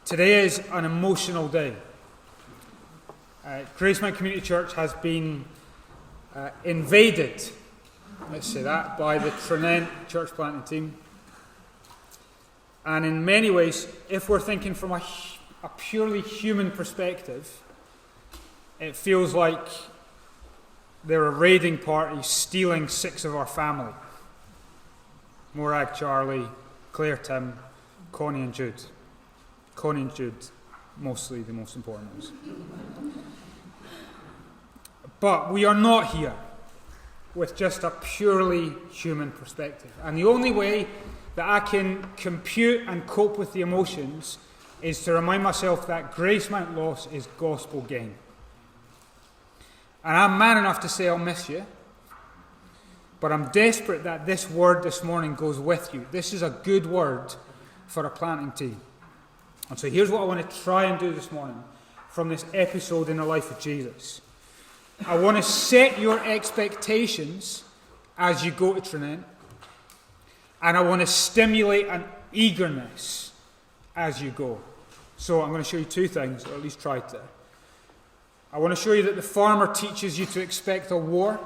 Today is an emotional day. Gracemount Community Church has been invaded, let's say that, by the Tranent church planting team. And in many ways, if we're thinking from a purely human perspective, it feels like they're a raiding party stealing 6 of our family. Morag, Charlie, Claire, Tim, Connie and Jude. Connie and Jude, mostly the most important ones. But we are not here with just a purely human perspective. And the only way that I can compute and cope with the emotions is to remind myself that Gracemount loss is gospel gain. And I'm man enough to say I'll miss you, but I'm desperate that this word this morning goes with you. This is a good word for a planting team. And so here's what I want to try and do this morning from this episode in the life of Jesus. I want to set your expectations as you go to Tranent, and I want to stimulate an eagerness as you go. So I'm going to show you 2 things, or at least try to. I want to show you that the farmer teaches you to expect a war,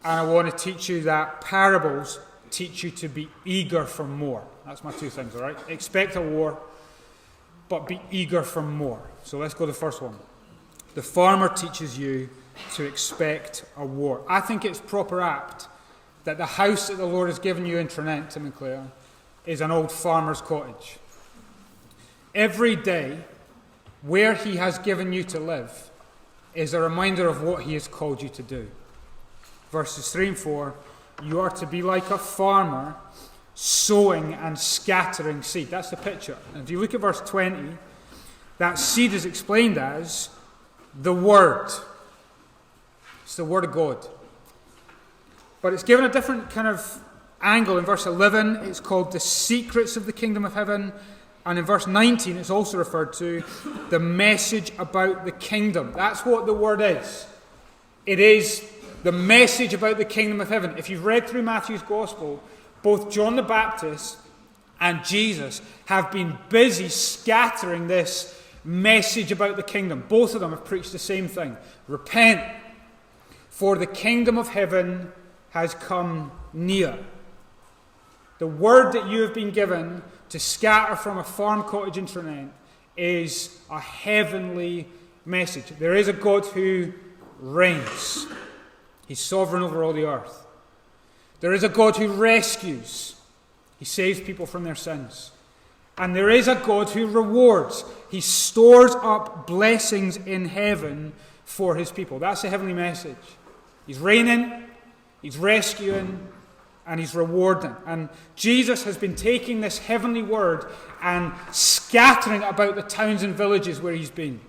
and I want to teach you that parables teach you to be eager for more. That's my 2 things, all right? Expect a war, but be eager for more. So let's go to the first one. The farmer teaches you to expect a war. I think it's proper apt that the house that the Lord has given you in Tranent, Tim and Claire, is an old farmer's cottage. Every day, where he has given you to live is a reminder of what he has called you to do. Verses 3 and 4, you are to be like a farmer sowing and scattering seed. That's the picture. And if you look at verse 20, that seed is explained as the Word. It's the Word of God. But it's given a different kind of angle. In verse 11, it's called the secrets of the kingdom of heaven. And in verse 19, it's also referred to the message about the kingdom. That's what the Word is. It is the message about the kingdom of heaven. If you've read through Matthew's Gospel, both John the Baptist and Jesus have been busy scattering this message about the kingdom. Both of them have preached the same thing. Repent, for the kingdom of heaven has come near. The word that you have been given to scatter from a farm cottage in Tranent is a heavenly message. There is a God who reigns. He's sovereign over all the earth. There is a God who rescues. He saves people from their sins. And there is a God who rewards. He stores up blessings in heaven for his people. That's the heavenly message. He's reigning, he's rescuing, and he's rewarding. And Jesus has been taking this heavenly word and scattering it about the towns and villages where he's been.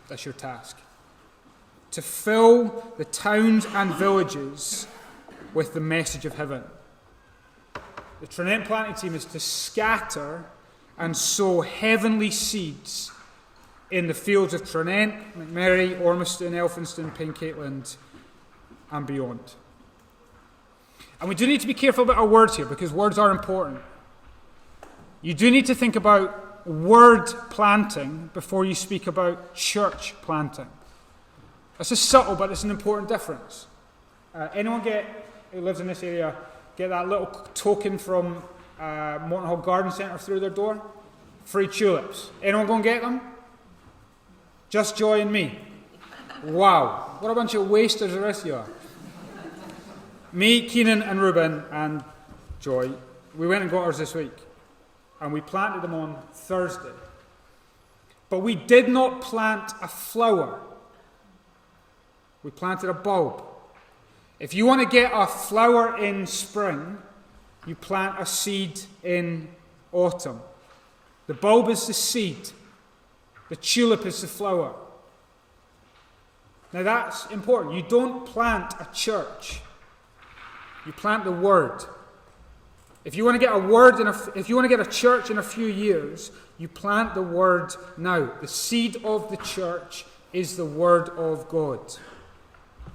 That's your task. To fill the towns and villages with the message of heaven. The Tranent planting team is to scatter and sow heavenly seeds in the fields of Tranent, McMurray, Ormiston, Elphinston, Pencaitland, and beyond. And we do need to be careful about our words here, because words are important. You do need to think about word planting before you speak about church planting. It's a subtle, but it's an important difference. Anyone who lives in this area get that little token from Morton Hall Garden Centre through their door? Free tulips. Anyone go and get them? Just Joy and me. Wow. What a bunch of wasters the rest of you are. Me, Keenan and Ruben and Joy, we went and got ours this week. And we planted them on Thursday. But we did not plant a flower. We planted a bulb. If you want to get a flower in spring, you plant a seed in autumn. The bulb is the seed. The tulip is the flower. Now that's important. You don't plant a church. You plant the word. If you want to get a word if you want to get a church in a few years, you plant the word now. The seed of the church is the word of God.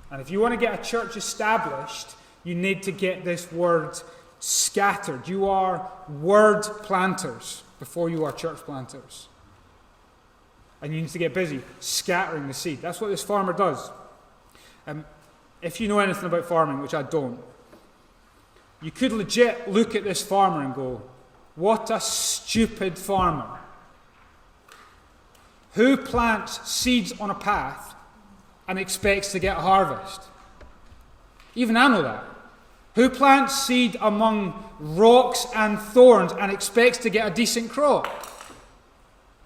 And if you want to get a church established, you need to get this word scattered. You are word planters before you are church planters. And you need to get busy scattering the seed. That's what this farmer does. If you know anything about farming, which I don't, you could legit look at this farmer and go, what a stupid farmer. Who plants seeds on a path and expects to get a harvest? Even I know that. Who plants seed among rocks and thorns and expects to get a decent crop?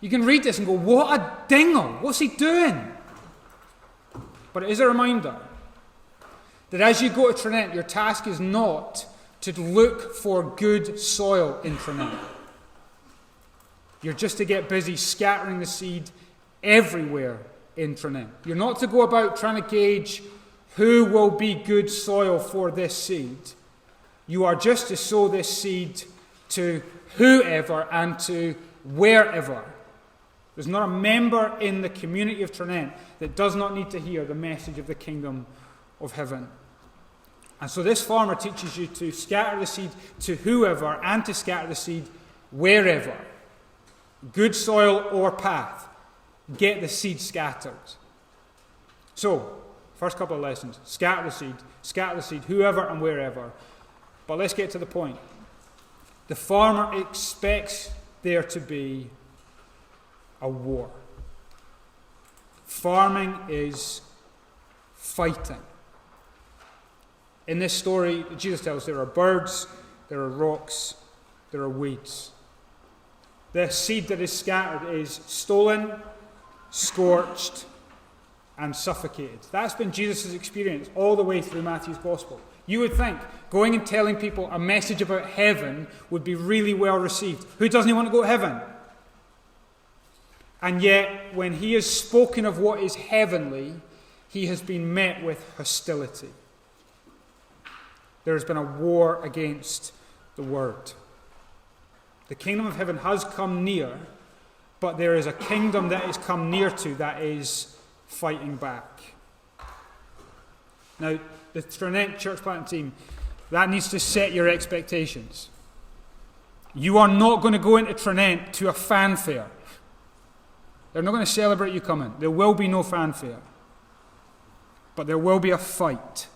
You can read this and go, what a dingle. What's he doing? But it is a reminder that as you go to Trinent, your task is not to look for good soil in Trinent. You're just to get busy scattering the seed everywhere in Trinent. You're not to go about trying to gauge who will be good soil for this seed. You are just to sow this seed to whoever and to wherever. There's not a member in the community of Trinent that does not need to hear the message of the kingdom of heaven. And so this farmer teaches you to scatter the seed to whoever and to scatter the seed wherever. Good soil or path. Get the seed scattered. So, first couple of lessons. Scatter the seed, whoever and wherever. But let's get to the point. The farmer expects there to be a war. Farming is fighting. In this story, Jesus tells us there are birds, there are rocks, there are weeds. The seed that is scattered is stolen, scorched, and suffocated. That's been Jesus' experience all the way through Matthew's Gospel. You would think going and telling people a message about heaven would be really well received. Who doesn't want to go to heaven? And yet, when he has spoken of what is heavenly, he has been met with hostility. There has been a war against the word. The kingdom of heaven has come near, but there is a kingdom that is come near to that is fighting back. Now, the Trinent church planting team, that needs to set your expectations. You are not going to go into Trinent to a fanfare. They're not going to celebrate you coming. There will be no fanfare. But there will be a fight.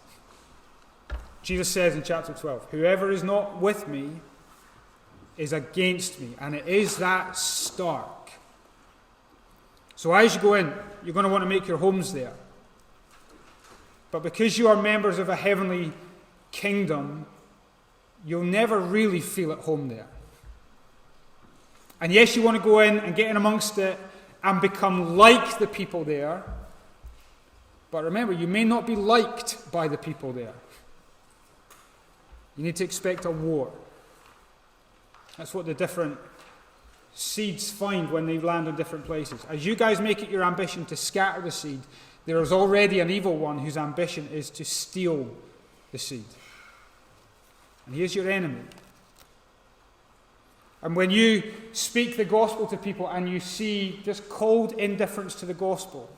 Jesus says in chapter 12, whoever is not with me is against me. And it is that stark. So as you go in, you're going to want to make your homes there. But because you are members of a heavenly kingdom, you'll never really feel at home there. And yes, you want to go in and get in amongst it and become like the people there. But remember, you may not be liked by the people there. You need to expect a war. That's what the different seeds find when they land in different places. As you guys make it your ambition to scatter the seed, there is already an evil one whose ambition is to steal the seed. And he is your enemy. And when you speak the gospel to people and you see just cold indifference to the gospel,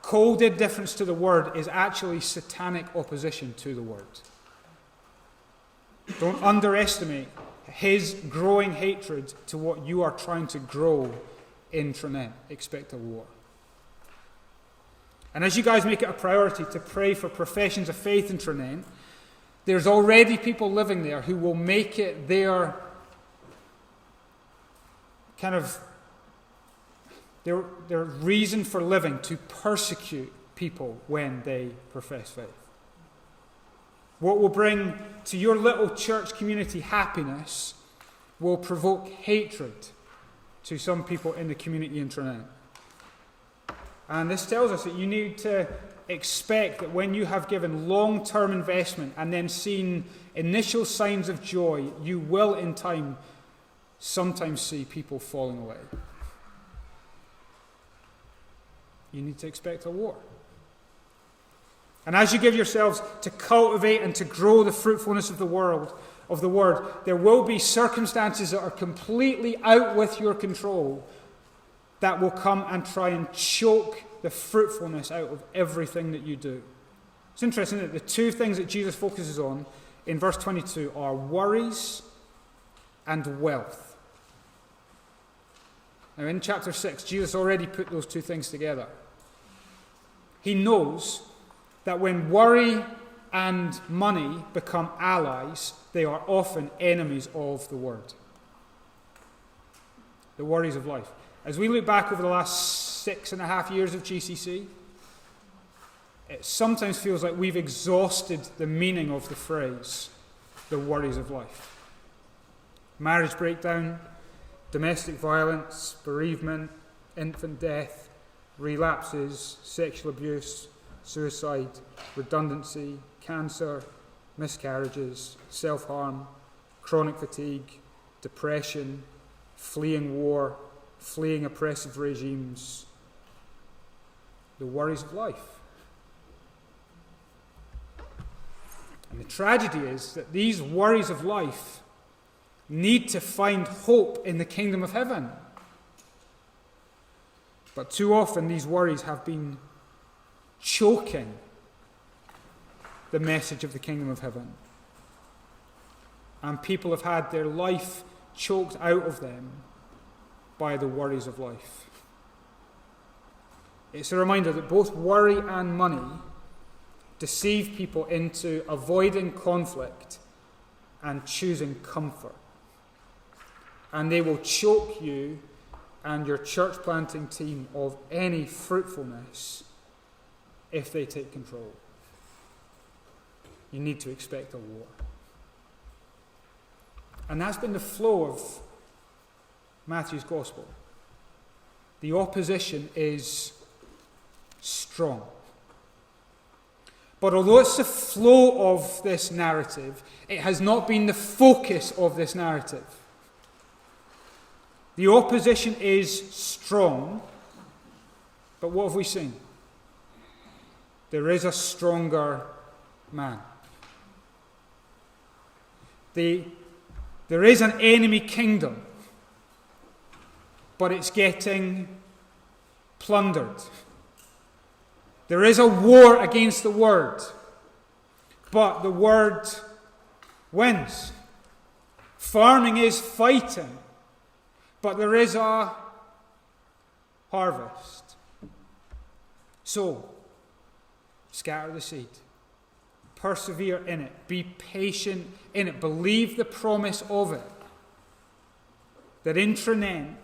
cold indifference to the word is actually satanic opposition to the word. Don't underestimate his growing hatred to what you are trying to grow in Trinent. Expect a war. And as you guys make it a priority to pray for professions of faith in Trinent, there's already people living there who will make it their kind of their reason for living to persecute people when they profess faith. What will bring to your little church community happiness will provoke hatred to some people in the community in Trinent. And this tells us that you need to expect that when you have given long-term investment and then seen initial signs of joy, you will in time sometimes see people falling away. You need to expect a war. And as you give yourselves to cultivate and to grow the fruitfulness of the word, there will be circumstances that are completely out with your control that will come and try and choke the fruitfulness out of everything that you do. It's interesting that the two things that Jesus focuses on in verse 22 are worries and wealth. Now, in chapter 6, Jesus already put those two things together. He knows that when worry and money become allies, they are often enemies of the word. The worries of life. As we look back over the last 6.5 years of GCC, it sometimes feels like we've exhausted the meaning of the phrase, the worries of life. Marriage breakdown, domestic violence, bereavement, infant death, relapses, sexual abuse, suicide, redundancy, cancer, miscarriages, self-harm, chronic fatigue, depression, fleeing war, fleeing oppressive regimes, the worries of life. And the tragedy is that these worries of life need to find hope in the kingdom of heaven. But too often these worries have been choking the message of the kingdom of heaven. And people have had their life choked out of them by the worries of life. It's a reminder that both worry and money deceive people into avoiding conflict and choosing comfort. And they will choke you and your church planting team of any fruitfulness if they take control. You need to expect a war. And that's been the flow of Matthew's gospel. The opposition is strong. But although it's the flow of this narrative, it has not been the focus of this narrative. The opposition is strong, but what have we seen? There is a stronger man. There is an enemy kingdom, but it's getting plundered. There is a war against the word, but the word wins. Farming is fighting, but there is a harvest. So, scatter the seed. Persevere in it. Be patient in it. Believe the promise of it. That in Tranent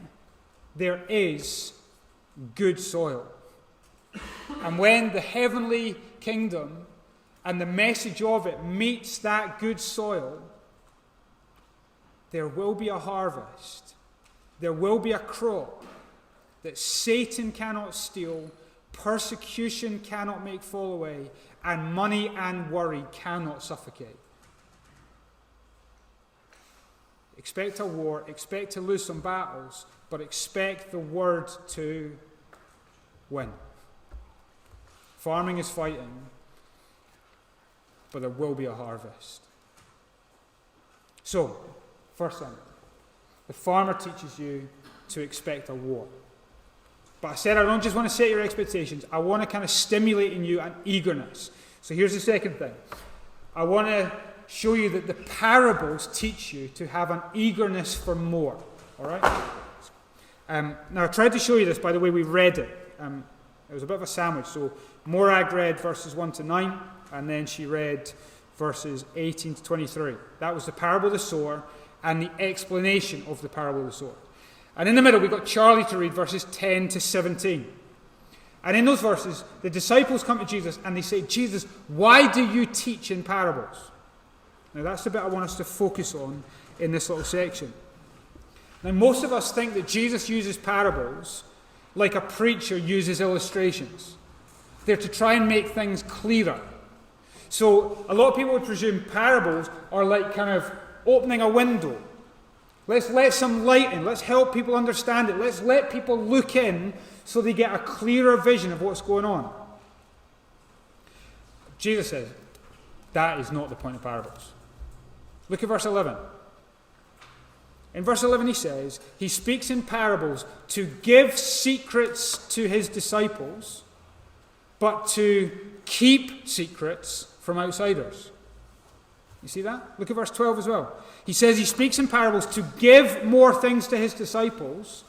there is good soil. And when the heavenly kingdom and the message of it meets that good soil, there will be a harvest. There will be a crop that Satan cannot steal, persecution cannot make fall away, and money and worry cannot suffocate. Expect a war, expect to lose some battles, but expect the word to win. Farming is fighting, but there will be a harvest. So, first thing, the farmer teaches you to expect a war. But I said I don't just want to set your expectations. I want to kind of stimulate in you an eagerness. So here's the second thing. I want to show you that the parables teach you to have an eagerness for more. All right? Now, I tried to show you this by the way we read it. It was a bit of a sandwich. So Morag read verses 1 to 9, and then she read verses 18 to 23. That was the parable of the sower and the explanation of the parable of the sower. And in the middle, we got Charlie to read verses 10 to 17. And in those verses, the disciples come to Jesus and they say, Jesus, why do you teach in parables? Now, that's the bit I want us to focus on in this little section. Now, most of us think that Jesus uses parables like a preacher uses illustrations. They're to try and make things clearer. So, a lot of people would presume parables are like kind of opening a window. Let's let some light in. Let's help people understand it. Let's let people look in so they get a clearer vision of what's going on. Jesus says, that is not the point of parables. Look at verse 11. In verse 11 he says, he speaks in parables to give secrets to his disciples, but to keep secrets from outsiders. You see that? Look at verse 12 as well. He says he speaks in parables to give more things to his disciples,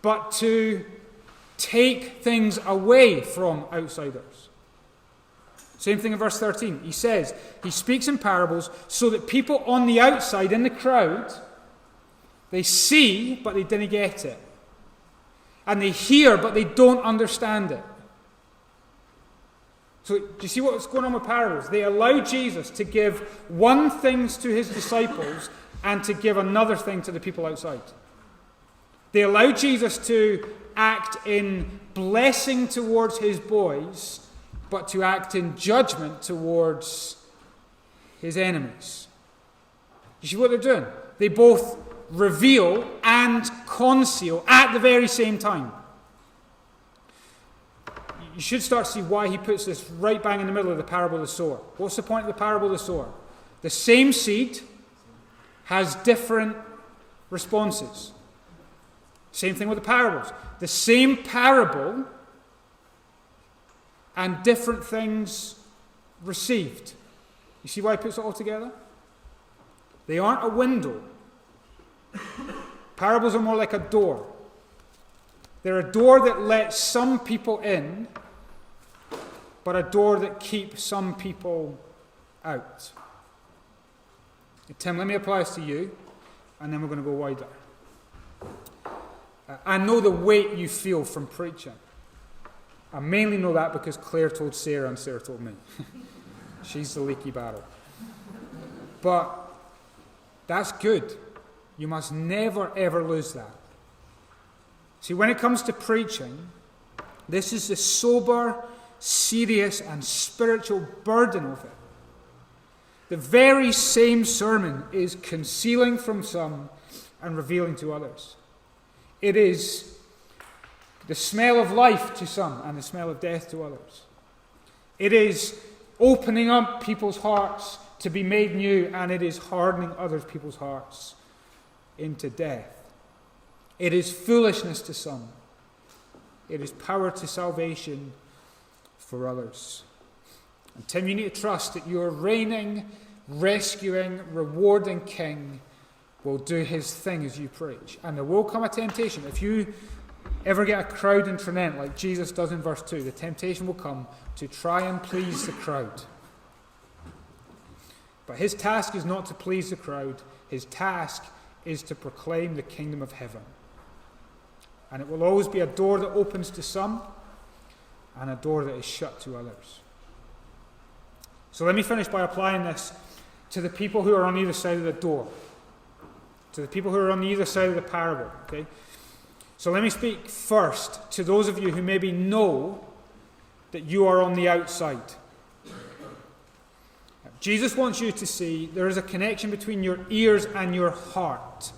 but to take things away from outsiders. Same thing in verse 13. He says he speaks in parables so that people on the outside, in the crowd, they see, but they didn't get it. And they hear, but they don't understand it. So, do you see what's going on with parables? They allow Jesus to give one thing to his disciples and to give another thing to the people outside. They allow Jesus to act in blessing towards his boys, but to act in judgment towards his enemies. You see what they're doing? They both reveal and conceal at the very same time. You should start to see why he puts this right bang in the middle of the parable of the sower. What's the point of the parable of the sower? The same seed has different responses. Same thing with the parables. The same parable and different things received. You see why he puts it all together? They aren't a window. Parables are more like a door. They're a door that lets some people in, but a door that keeps some people out. Tim, let me apply this to you, and then we're going to go wider. I know the weight you feel from preaching. I mainly know that because Claire told Sarah and Sarah told me. She's the leaky barrel. But that's good. You must never, ever lose that. See, when it comes to preaching, this is the sober, serious, and spiritual burden of it. The very same sermon is concealing from some and revealing to others. It is the smell of life to some and the smell of death to others. It is opening up people's hearts to be made new, and it is hardening other people's hearts into death. It is foolishness to some. It is power to salvation for others. And Tim, you need to trust that your reigning, rescuing, rewarding King will do his thing as you preach. And there will come a temptation. If you ever get a crowd in Trinent like Jesus does in verse 2, the temptation will come to try and please the crowd. But his task is not to please the crowd. His task is to proclaim the kingdom of heaven. And it will always be a door that opens to some and a door that is shut to others. So let me finish by applying this to the people who are on either side of the door. To the people who are on either side of the parable. Okay? So let me speak first to those of you who maybe know that you are on the outside. Jesus wants you to see there is a connection between your ears and your heart.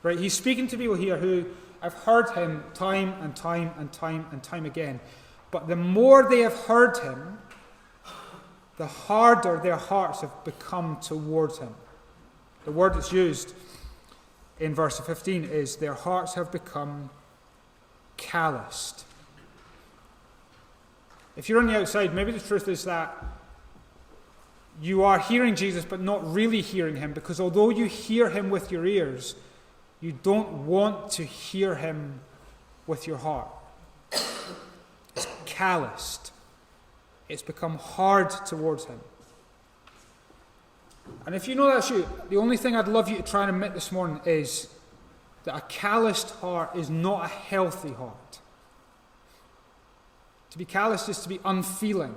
Right? He's speaking to people here who have heard him time and time and time and time again. But the more they have heard him, the harder their hearts have become towards him. The word that's used in verse 15 is their hearts have become calloused. If you're on the outside, maybe the truth is that you are hearing Jesus but not really hearing him, because although you hear him with your ears, you don't want to hear him with your heart. It's calloused. It's become hard towards him. And if you know that's you, the only thing I'd love you to try and admit this morning is that a calloused heart is not a healthy heart. To be calloused is to be unfeeling,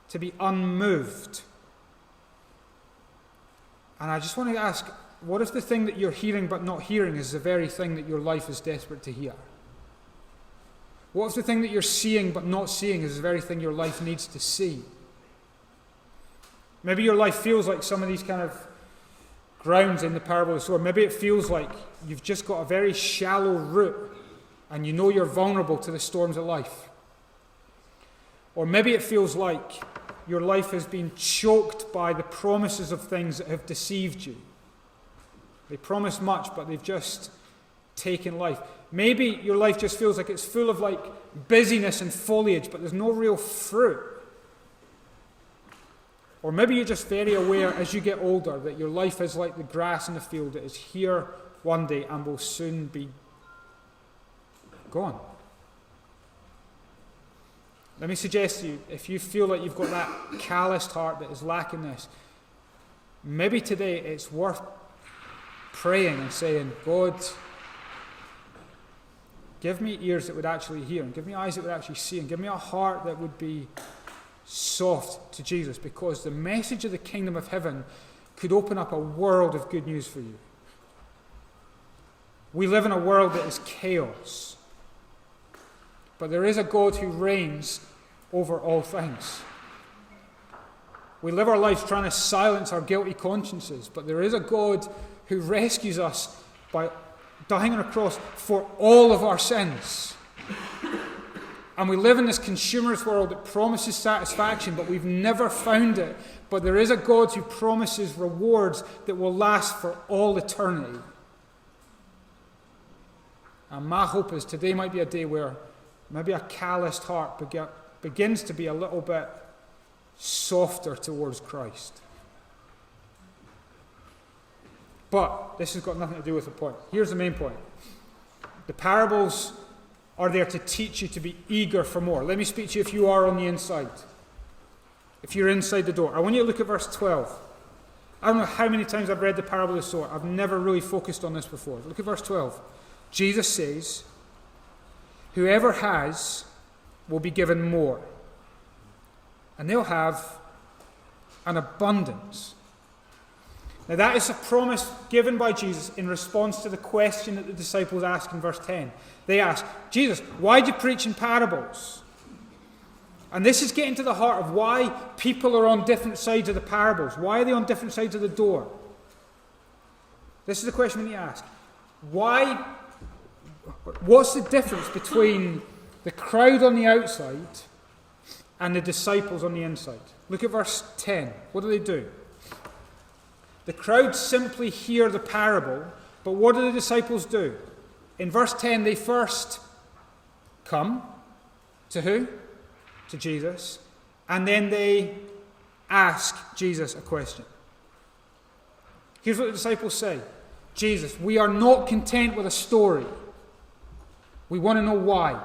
to be unmoved. And I just want to ask, what if the thing that you're hearing but not hearing is the very thing that your life is desperate to hear? What if the thing that you're seeing but not seeing is the very thing your life needs to see? Maybe your life feels like some of these kind of grounds in the parable of the sower. Maybe it feels like you've just got a very shallow root and you know you're vulnerable to the storms of life. Or maybe it feels like your life has been choked by the promises of things that have deceived you. They promise much, but they've just taken life. Maybe your life just feels like it's full of like busyness and foliage, but there's no real fruit. Or maybe you're just very aware as you get older that your life is like the grass in the field. It is here one day and will soon be gone. Let me suggest to you, if you feel like you've got that calloused heart that is lacking this, maybe today it's worth praying and saying, God, give me ears that would actually hear, and give me eyes that would actually see, and give me a heart that would be soft to Jesus, because the message of the kingdom of heaven could open up a world of good news for you. We live in a world that is chaos. But there is a God who reigns over all things. We live our lives trying to silence our guilty consciences, but there is a God who rescues us by dying on a cross for all of our sins. And we live in this consumerist world that promises satisfaction, but we've never found it. But there is a God who promises rewards that will last for all eternity. And my hope is today might be a day where maybe a calloused heart begins to be a little bit softer towards Christ. But this has got nothing to do with the point. Here's the main point. The parables are there to teach you to be eager for more. Let me speak to you if you are on the inside. If you're inside the door. I want you to look at verse 12. I don't know how many times I've read the parable of the sower. I've never really focused on this before. Look at verse 12. Jesus says, whoever has will be given more, and they'll have an abundance. Now that is a promise given by Jesus in response to the question that the disciples asked in verse 10. They asked, Jesus, why do you preach in parables? And this is getting to the heart of why people are on different sides of the parables. Why are they on different sides of the door? This is the question we need to ask. What's the difference between the crowd on the outside and the disciples on the inside? Look at verse 10. What do? The crowd simply hear the parable, but what do the disciples do? In verse 10, they first come to who? To Jesus. And then they ask Jesus a question. Here's what the disciples say. Jesus, we are not content with a story. We want to know why.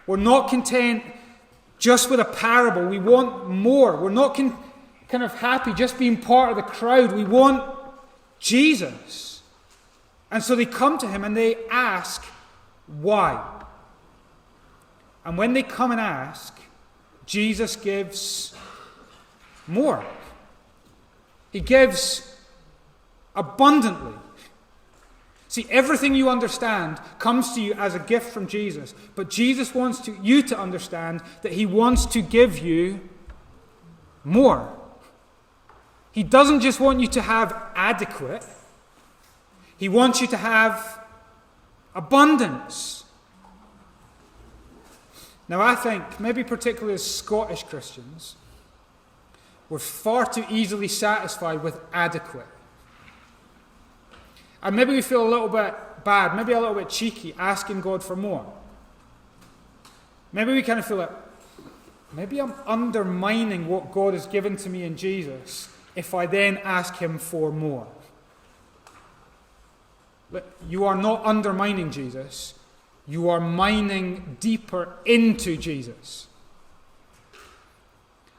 We're not content just with a parable. We want more. We're not kind of happy just being part of the crowd. We want Jesus. And so they come to him and they ask why. And when they come and ask, Jesus gives more. He gives abundantly. See, everything you understand comes to you as a gift from Jesus. But Jesus wants you to understand that he wants to give you more. He doesn't just want you to have adequate. He wants you to have abundance. Now I think, maybe particularly as Scottish Christians, we're far too easily satisfied with adequate. And maybe we feel a little bit bad, maybe a little bit cheeky, asking God for more. Maybe we kind of feel like, maybe I'm undermining what God has given to me in Jesus if I then ask him for more. You are not undermining Jesus. You are mining deeper into Jesus.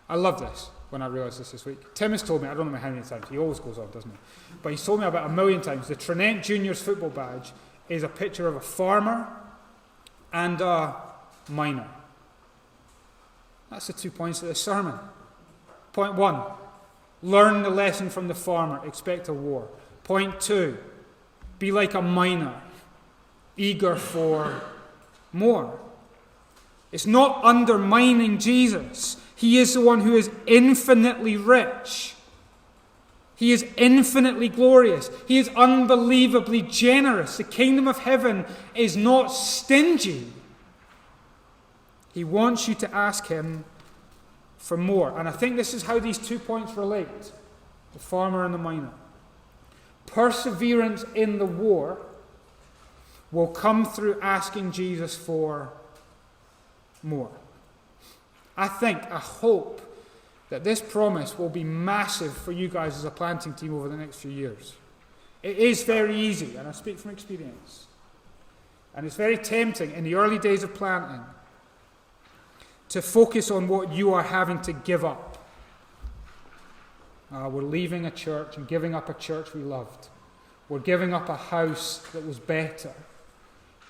I love this when I realised this week. Tim has told me, I don't know how many times, he always goes on, doesn't he? But he's told me about 1,000,000 times, the Trinent Juniors football badge is a picture of a farmer and a miner. That's the 2 points of this sermon. Point 1, learn the lesson from the farmer, expect a war. Point 2, be like a miner, eager for more. It's not undermining Jesus. He is the one who is infinitely rich. He is infinitely glorious. He is unbelievably generous. The kingdom of heaven is not stingy. He wants you to ask him for more. And I think this is how these 2 points relate. The farmer and the miner. Perseverance in the war will come through asking Jesus for more. I hope that this promise will be massive for you guys as a planting team over the next few years. It is very easy, and I speak from experience. And it's very tempting in the early days of planting to focus on what you are having to give up. We're leaving a church and giving up a church we loved. We're giving up a house that was better.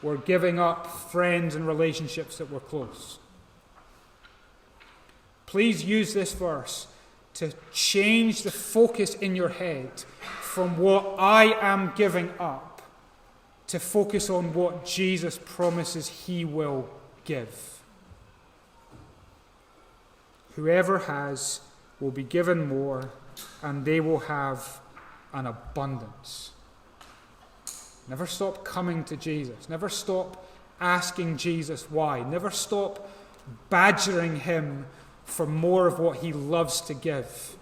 We're giving up friends and relationships that were close. Please use this verse to change the focus in your head from what I am giving up to focus on what Jesus promises he will give. Whoever has will be given more, and they will have an abundance. Never stop coming to Jesus. Never stop asking Jesus why. Never stop badgering him for more of what he loves to give.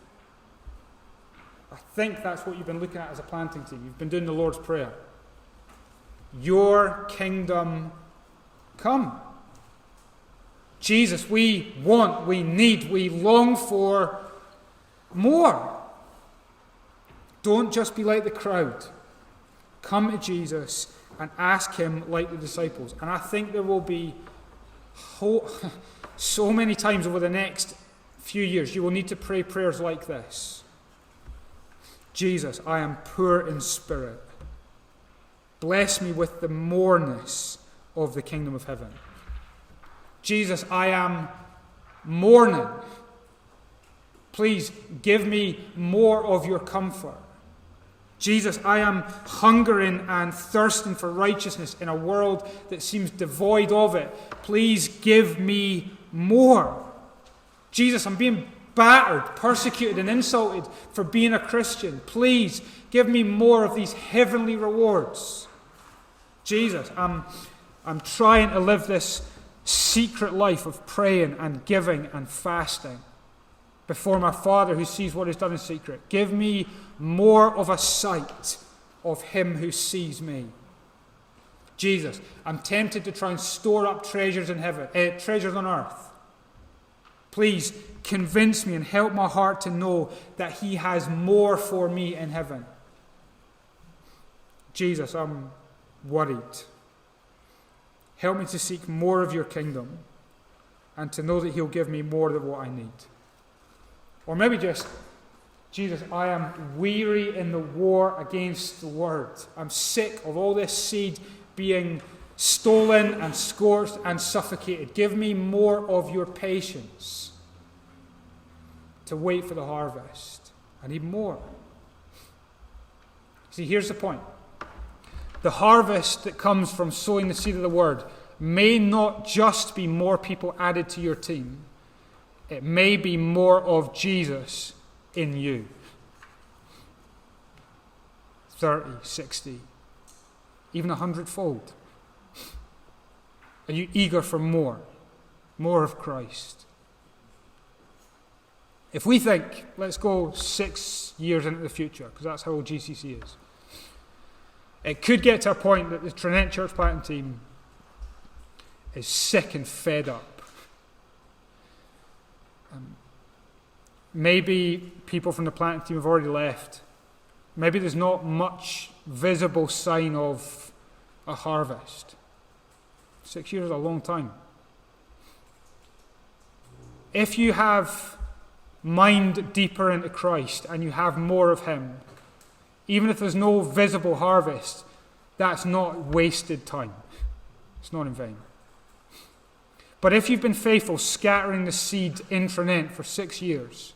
I think that's what you've been looking at as a planting team. You've been doing the Lord's Prayer. Your kingdom come. Jesus, we want, we need, we long for more. Don't just be like the crowd. Come to Jesus and ask him like the disciples. And I think there will be so many times over the next few years you will need to pray prayers like this. Jesus, I am poor in spirit. Bless me with the moreness of the kingdom of heaven. Jesus, I am mourning. Please give me more of your comfort. Jesus, I am hungering and thirsting for righteousness in a world that seems devoid of it. Please give me more. Jesus, I'm being battered, persecuted, and insulted for being a Christian. Please give me more of these heavenly rewards. Jesus, I'm trying to live this secret life of praying and giving and fasting before my Father who sees what is done in secret. Give me more of a sight of him who sees me. Jesus, I'm tempted to try and store up treasures in heaven, treasures on earth. Please convince me and help my heart to know that he has more for me in heaven. Jesus, I'm worried. Help me to seek more of your kingdom and to know that he'll give me more than what I need. Or maybe just, Jesus, I am weary in the war against the word. I'm sick of all this seed being stolen and scorched and suffocated. Give me more of your patience to wait for the harvest. I need more. See, here's the point. The harvest that comes from sowing the seed of the word may not just be more people added to your team. It may be more of Jesus in you. 30, 60, even 100-fold. Are you eager for more? More of Christ. If we think, let's go 6 years into the future, because that's how old GCC is. It could get to a point that the Trinent Church planting team is sick and fed up. Maybe people from the planting team have already left. Maybe there's not much visible sign of a harvest. 6 years is a long time. If you have mined deeper into Christ and you have more of him, even if there's no visible harvest, that's not wasted time. It's not in vain. But if you've been faithful scattering the seed in Trinent for 6 years,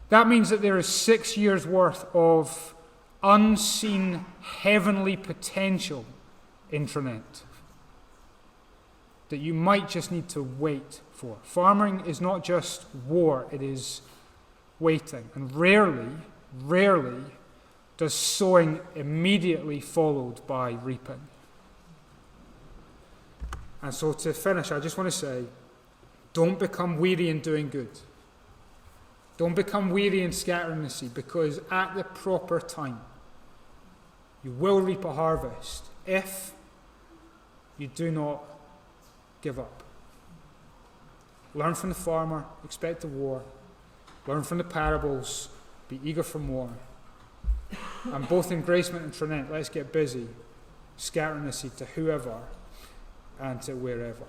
that means that there is 6 years' worth of unseen heavenly potential in Trinent that you might just need to wait for. Farming is not just war, it is waiting. And rarely does sowing immediately followed by reaping. And so to finish, I just want to say, don't become weary in doing good. Don't become weary in scattering the seed, because at the proper time, you will reap a harvest if you do not give up. Learn from the farmer, expect the war. Learn from the parables, be eager for more. And both in Gracemont and Trinent, let's get busy scattering the seed to whoever and to wherever.